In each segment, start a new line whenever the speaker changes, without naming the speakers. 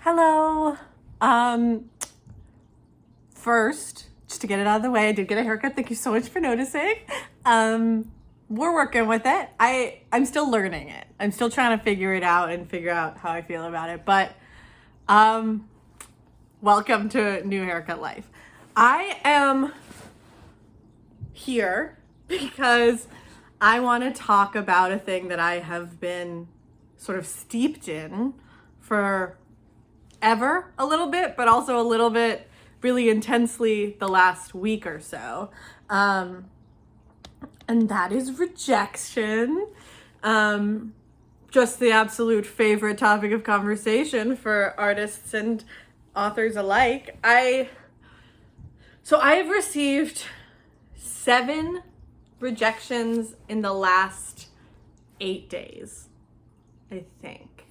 Hello. First, just to get it out of the way, I did get a haircut. Thank you so much for noticing. We're working with it. I'm still learning it. I'm still trying to figure it out and figure out how I feel about it. But welcome to New Haircut Life. I am here because I want to talk about a thing that I have been sort of steeped in for ever a little bit, but also a little bit really intensely the last week or so. And that is rejection. Just the absolute favorite topic of conversation for artists and authors alike. I have received 7 rejections in the last 8 days, I think.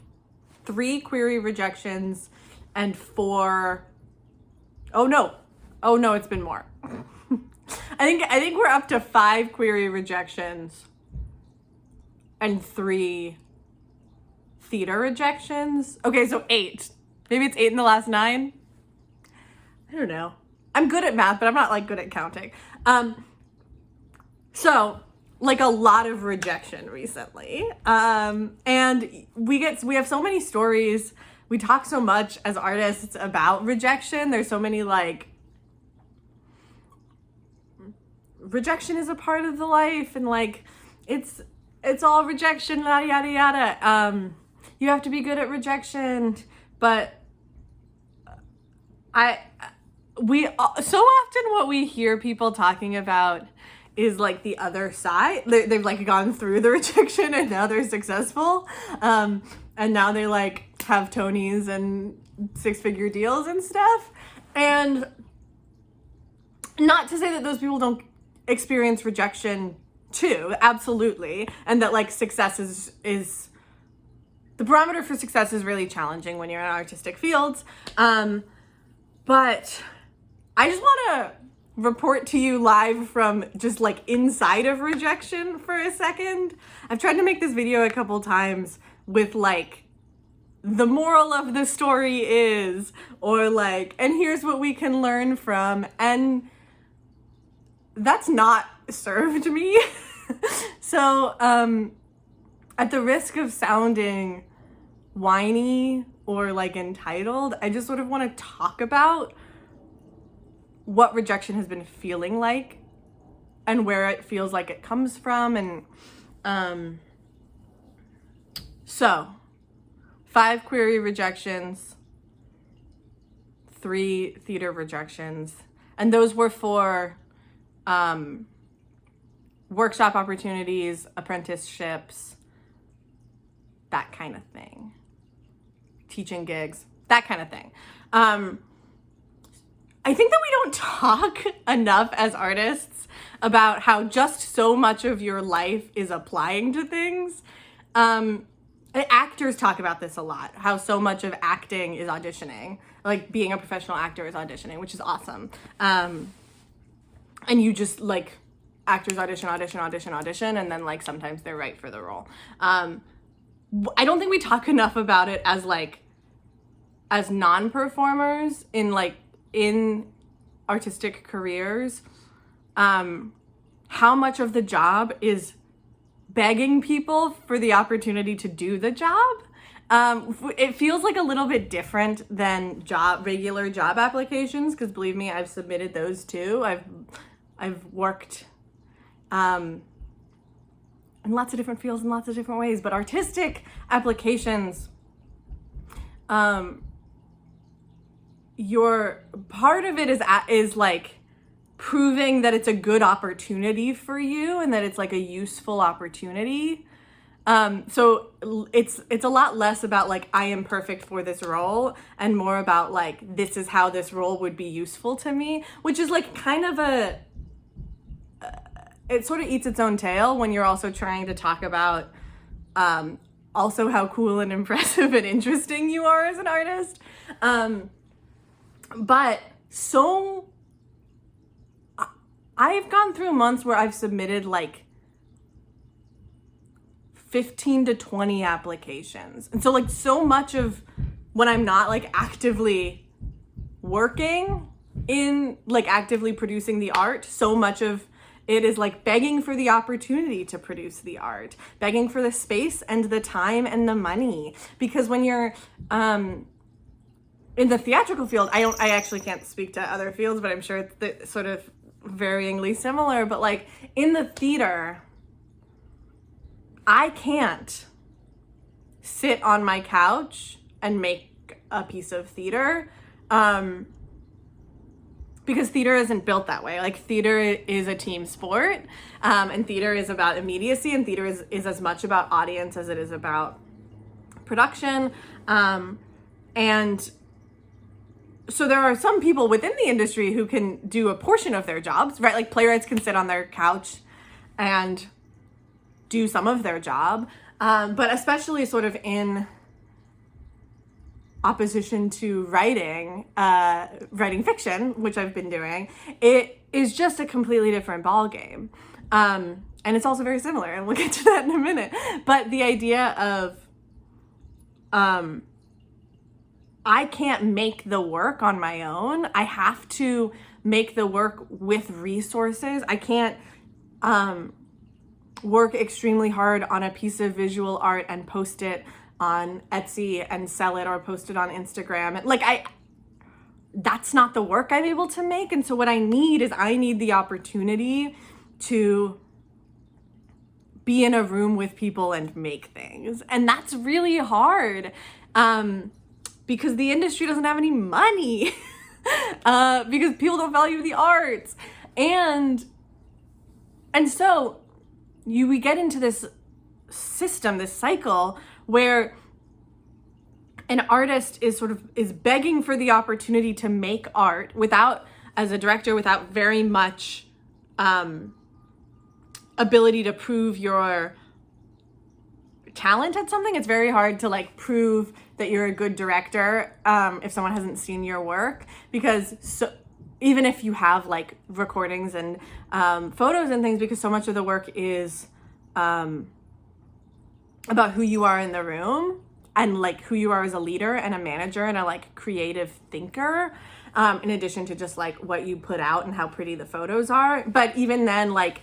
3 query rejections and 4. Oh no, it's been more. I think we're up to 5 query rejections and 3 theater rejections. Okay, so 8. Maybe it's 8 in the last 9. I don't know. I'm good at math, but I'm not like good at counting. So like a lot of rejection recently. And we have so many stories. We talk so much as artists about rejection. There's so many like, rejection is a part of the life, and like it's all rejection, yada yada yada. You have to be good at rejection, but so often what we hear people talking about is like the other side. They've like gone through the rejection and now they're successful. And now they like have Tonys and 6-figure deals and stuff. And not to say that those people don't experience rejection too, absolutely. And that like success is the barometer for success is really challenging when you're in artistic fields. But I just want to report to you live from just like inside of rejection for a second. I've tried to make this video a couple times with like the moral of the story is, or like, and here's what we can learn from, and that's not served me. So at the risk of sounding whiny or like entitled, I just sort of want to talk about what rejection has been feeling like and where it feels like it comes from. And so 5 query rejections, 3 theater rejections, and those were for workshop opportunities, apprenticeships, that kind of thing, teaching gigs, that kind of thing. I think that we don't talk enough as artists about how just so much of your life is applying to things. Actors talk about this a lot, how so much of acting is auditioning, like being a professional actor is auditioning, which is awesome. And you just like, actors audition, and then like sometimes they're right for the role. I don't think we talk enough about it as like, as non-performers in artistic careers, how much of the job is begging people for the opportunity to do the job. It feels like a little bit different than regular job applications, because believe me, I've submitted those too. I've worked in lots of different fields in lots of different ways, but artistic applications, your part of it is like proving that it's a good opportunity for you and that it's like a useful opportunity. So it's a lot less about like, I am perfect for this role, and more about like, this is how this role would be useful to me, which is like kind of it sort of eats its own tail when you're also trying to talk about also how cool and impressive and interesting you are as an artist. But so I've gone through months where I've submitted like 15 to 20 applications. And so like so much of when I'm not like actively working in like actively producing the art, so much of it is like begging for the opportunity to produce the art, begging for the space and the time and the money. Because when you're in the theatrical field, I actually can't speak to other fields, but I'm sure it's sort of varyingly similar. But like in the theater, I can't sit on my couch and make a piece of theater, because theater isn't built that way. Like theater is a team sport, and theater is about immediacy, and theater is as much about audience as it is about production. And so there are some people within the industry who can do a portion of their jobs, right? Like playwrights can sit on their couch and do some of their job, but especially sort of in opposition to writing fiction, which I've been doing, it is just a completely different ballgame. And it's also very similar, and we'll get to that in a minute. But the idea of I can't make the work on my own. I have to make the work with resources. I can't work extremely hard on a piece of visual art and post it on Etsy and sell it, or post it on Instagram. Like that's not the work I'm able to make. And so what I need is the opportunity to be in a room with people and make things. And that's really hard. Because the industry doesn't have any money, because people don't value the arts. And so we get into this system, this cycle, where an artist is begging for the opportunity to make art without, as a director, without very much ability to prove your talent at something. It's very hard to like prove that you're a good director if someone hasn't seen your work, because even if you have like recordings and photos and things, because so much of the work is about who you are in the room, and like who you are as a leader and a manager and a like creative thinker, in addition to just like what you put out and how pretty the photos are. But even then, like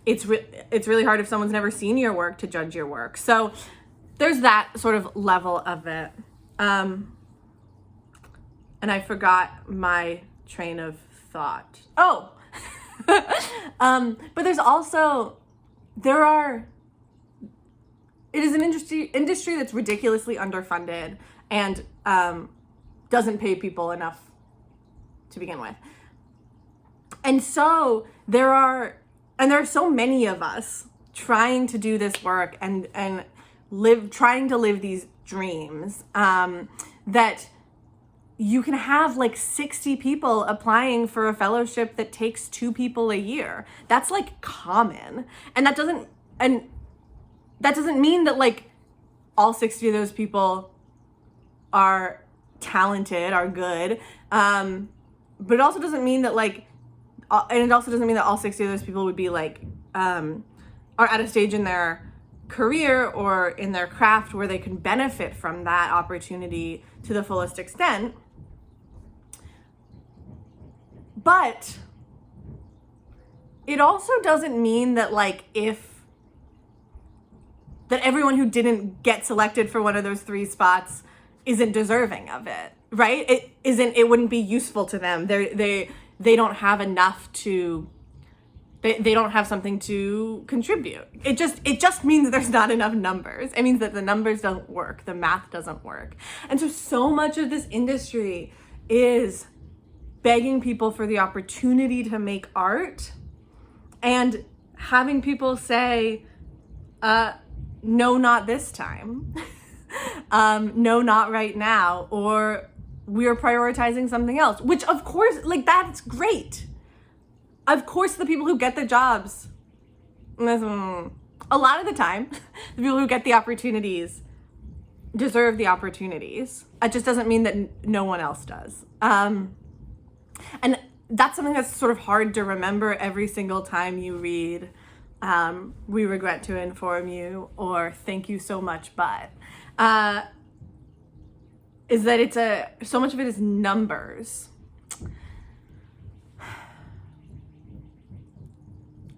it's really hard if someone's never seen your work to judge your work. So there's that sort of level of it. And I forgot my train of thought. Oh, but there's also, it is an industry that's ridiculously underfunded and doesn't pay people enough to begin with. And so there are so many of us trying to do this work and trying to live these dreams, that you can have like 60 people applying for a fellowship that takes 2 people a year. That's like common. And that doesn't mean that like all 60 of those people are talented, are good. But it also doesn't mean that like, and it also doesn't mean that all 60 of those people would be like, are at a stage in their career or in their craft where they can benefit from that opportunity to the fullest extent. But it also doesn't mean that like that everyone who didn't get selected for one of those 3 spots isn't deserving of it, right? It wouldn't be useful to them. They don't have enough to, they don't have something to contribute. It just means there's not enough numbers. It means that the numbers don't work. The math doesn't work. And so much of this industry is begging people for the opportunity to make art and having people say, no, not this time. No, not right now. Or we're prioritizing something else, which of course, like that's great. Of course, the people who get the jobs, a lot of the time, the people who get the opportunities deserve the opportunities. It just doesn't mean that no one else does. And that's something that's sort of hard to remember every single time you read "We regret to inform you" or "Thank you so much, but." is that so much of it is numbers.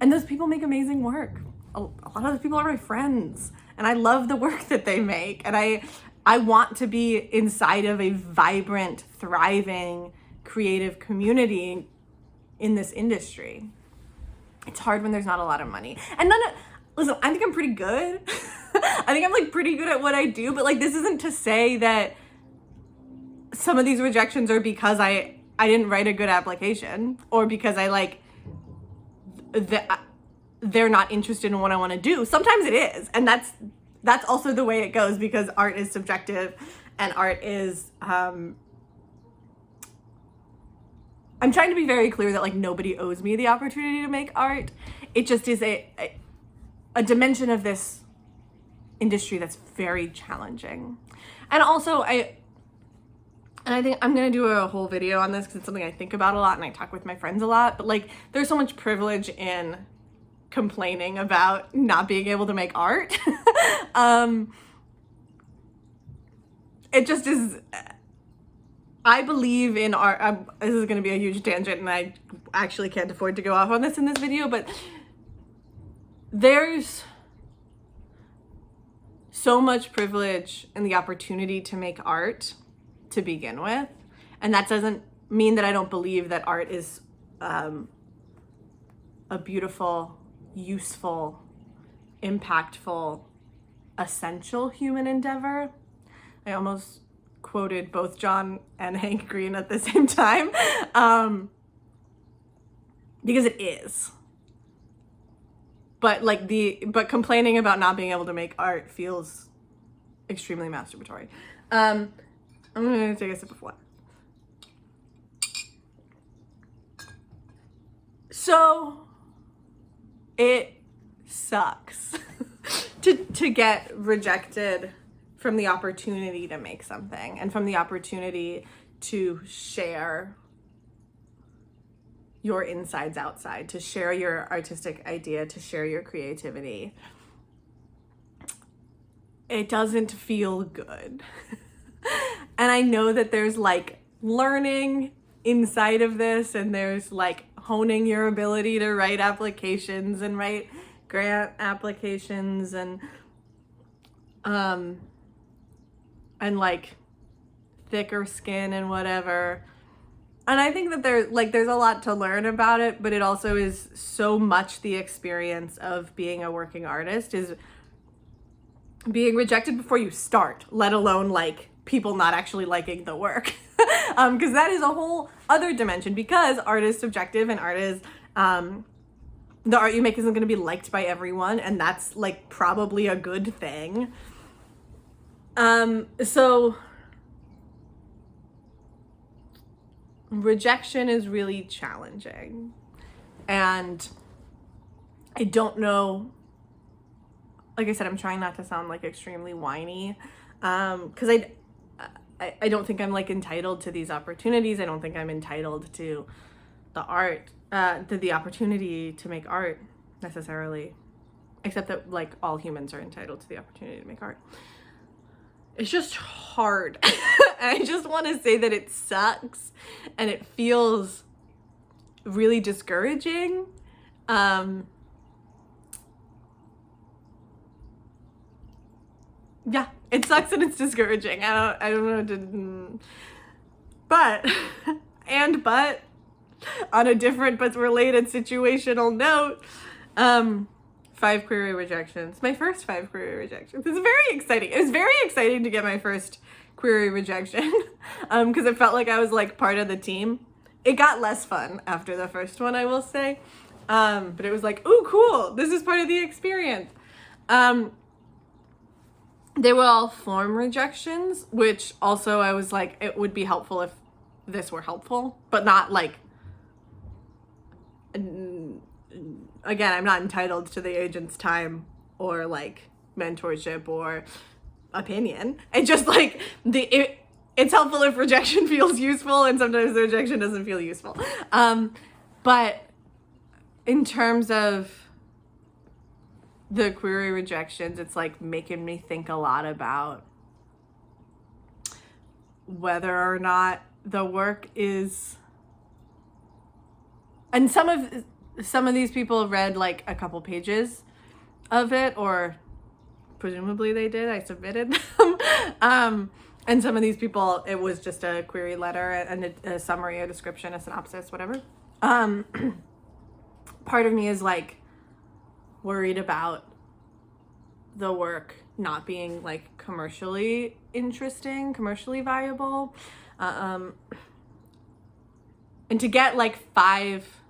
And those people make amazing work. A lot of those people are my friends, and I love the work that they make. And I want to be inside of a vibrant, thriving, creative community in this industry. It's hard when there's not a lot of money. And listen, I think I'm pretty good. I think I'm like pretty good at what I do, but like this isn't to say that some of these rejections are because I didn't write a good application, or because I like they're not interested in what I want to do. Sometimes it is, and that's also the way it goes, because art is subjective, and art is I'm trying to be very clear that like nobody owes me the opportunity to make art. It just is a dimension of this industry that's very challenging. And also I think I'm gonna do a whole video on this because it's something I think about a lot and I talk with my friends a lot, but like there's so much privilege in complaining about not being able to make art. It just is. I believe in art. This is going to be a huge tangent, and I actually can't afford to go off on this in this video, but there's so much privilege in the opportunity to make art to begin with. And that doesn't mean that I don't believe that art is a beautiful, useful, impactful, essential human endeavor. I almost quoted both John and Hank Green at the same time, because it is. But but complaining about not being able to make art feels extremely masturbatory. I'm gonna take a sip of water. So it sucks to get rejected from the opportunity to make something, and from the opportunity to share your insides outside, to share your artistic idea, to share your creativity. It doesn't feel good. And I know that there's like learning inside of this, and there's like honing your ability to write applications and write grant applications and like thicker skin and whatever. And I think that there's a lot to learn about it, but it also is so much the experience of being a working artist, is being rejected before you start, let alone like people not actually liking the work. Because that is a whole other dimension, because art is subjective, and art is, the art you make isn't going to be liked by everyone, and that's like probably a good thing. So rejection is really challenging, and I don't know, like I said, I'm trying not to sound like extremely whiny, because I don't think I'm like entitled to these opportunities. I don't think I'm entitled to the art, to the opportunity to make art necessarily, except that like all humans are entitled to the opportunity to make art. It's just hard. I just want to say that it sucks, and it feels really discouraging. Yeah, it sucks and it's discouraging. I don't know what to, but on a different but related situational note, 5 query rejections. My first 5 query rejections. It's very exciting. It was very exciting to get my first query rejection, because it felt like I was like part of the team. It got less fun after the first one, I will say, but it was like, ooh, cool, this is part of the experience. They were all form rejections, which also I was like, it would be helpful if this were helpful, but not like, again, I'm not entitled to the agent's time or like mentorship or opinion. It's just like it's helpful if rejection feels useful, and sometimes the rejection doesn't feel useful. But in terms of the query rejections, it's like making me think a lot about whether or not the work is, and some of these people read like a couple pages of it, or presumably they did. I submitted them. And some of these people, it was just a query letter and a summary, a description, a synopsis, whatever. Part of me is like worried about the work not being like commercially interesting, commercially viable. And to get like 5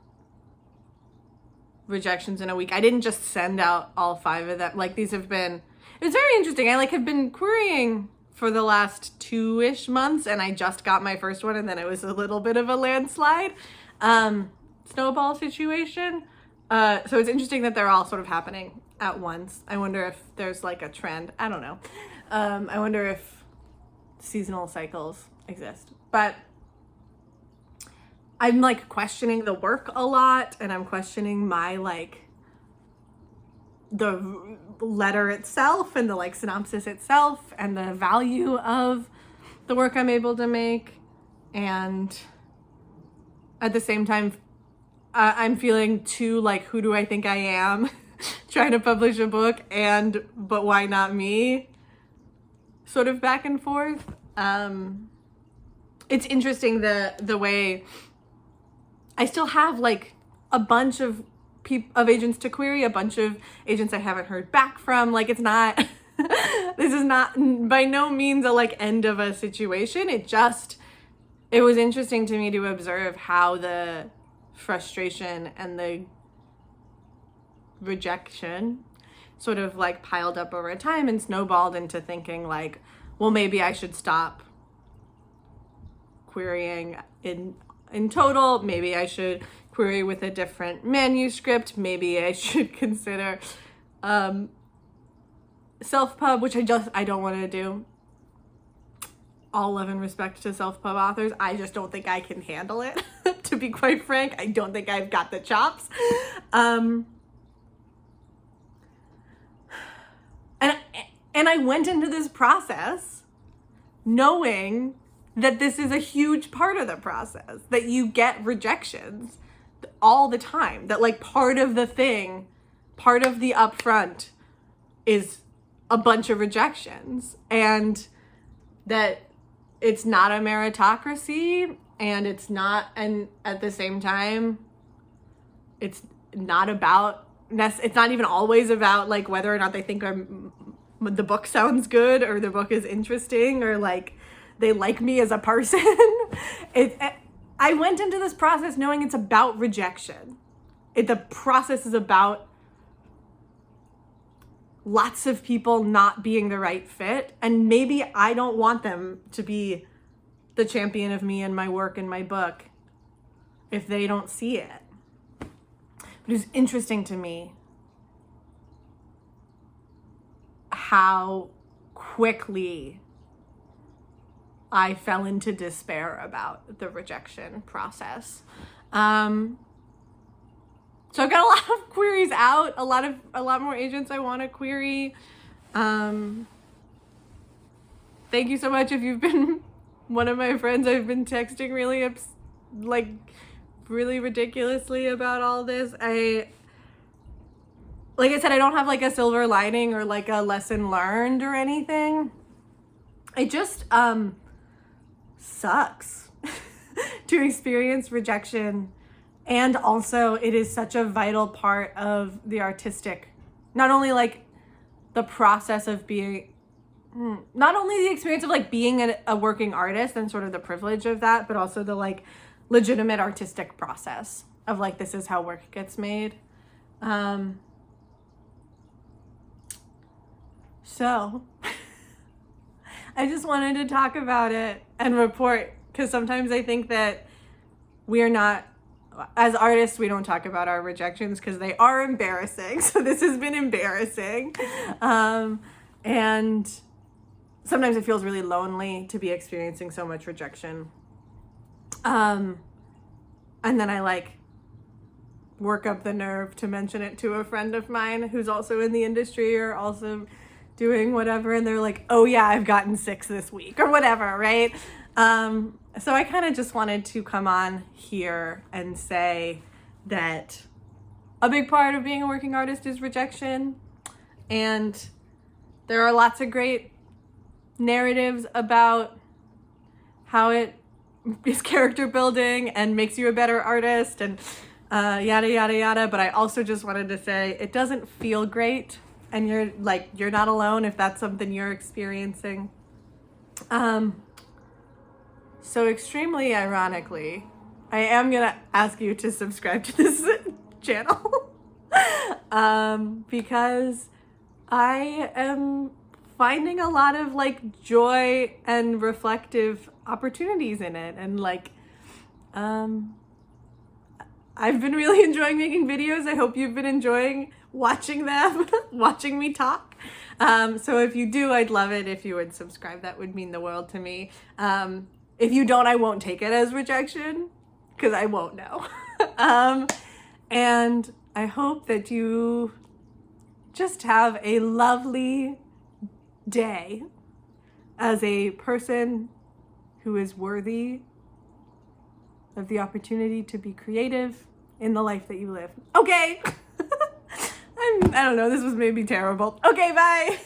rejections in a week, I didn't just send out all 5 of them. Like these have been, it's very interesting. I like have been querying for the last 2-ish months, and I just got my first one, and then it was a little bit of a landslide snowball situation. So it's interesting that they're all sort of happening at once. I wonder if there's like a trend. I don't know. I wonder if seasonal cycles exist. But I'm like questioning the work a lot, and I'm questioning my like the letter itself and the like synopsis itself and the value of the work I'm able to make. And at the same time, I'm feeling too like, who do I think I am trying to publish a book, and but why not me, sort of back and forth. It's interesting the way I still have like a bunch of agents to query, a bunch of agents I haven't heard back from. Like it's not this is not by no means a like end of a situation. It was interesting to me to observe how the frustration and the rejection sort of like piled up over time and snowballed into thinking like, well, maybe I should stop querying in total. Maybe I should query with a different manuscript. Maybe I should consider self-pub, which I don't want to do. All love and respect to self-pub authors. I just don't think I can handle it. To be quite frank, I don't think I've got the chops. And I went into this process knowing that this is a huge part of the process, that you get rejections all the time, that like part of the upfront is a bunch of rejections, and that it's not a meritocracy, and it's not, and at the same time, it's not even always about like whether or not they think the book sounds good or the book is interesting or like they like me as a person. I went into this process knowing it's about rejection. The process is about lots of people not being the right fit, and maybe I don't want them to be the champion of me and my work and my book if they don't see it. But it's interesting to me how quickly I fell into despair about the rejection process. So I've got a lot of queries out, a lot more agents I want to query. Thank you so much if you've been one of my friends. I've been texting really ridiculously about all this. Like I said, I don't have like a silver lining or like a lesson learned or anything. It just sucks to experience rejection. And also it is such a vital part of the artistic, not only like the process of being, not only the experience of like being a working artist and sort of the privilege of that, but also the like legitimate artistic process of like, this is how work gets made. So I just wanted to talk about it and report, because sometimes I think that we're not, as artists, we don't talk about our rejections because they are embarrassing. So this has been embarrassing. And sometimes it feels really lonely to be experiencing so much rejection. And then I like work up the nerve to mention it to a friend of mine who's also in the industry or also doing whatever. And they're like, oh yeah, I've gotten 6 this week or whatever, right? So I kind of just wanted to come on here and say that a big part of being a working artist is rejection. And there are lots of great narratives about how it is character building and makes you a better artist and yada, yada, yada. But I also just wanted to say it doesn't feel great. And you're not alone if that's something you're experiencing. So extremely ironically, I am gonna ask you to subscribe to this channel because I am finding a lot of like joy and reflective opportunities in it, and like I've been really enjoying making videos. I hope you've been enjoying watching them, watching me talk. So if you do, I'd love it if you would subscribe. That would mean the world to me. If you don't, I won't take it as rejection because I won't know. And I hope that you just have a lovely day as a person who is worthy of the opportunity to be creative in the life that you live. Okay. I don't know. This was maybe terrible. Okay, bye.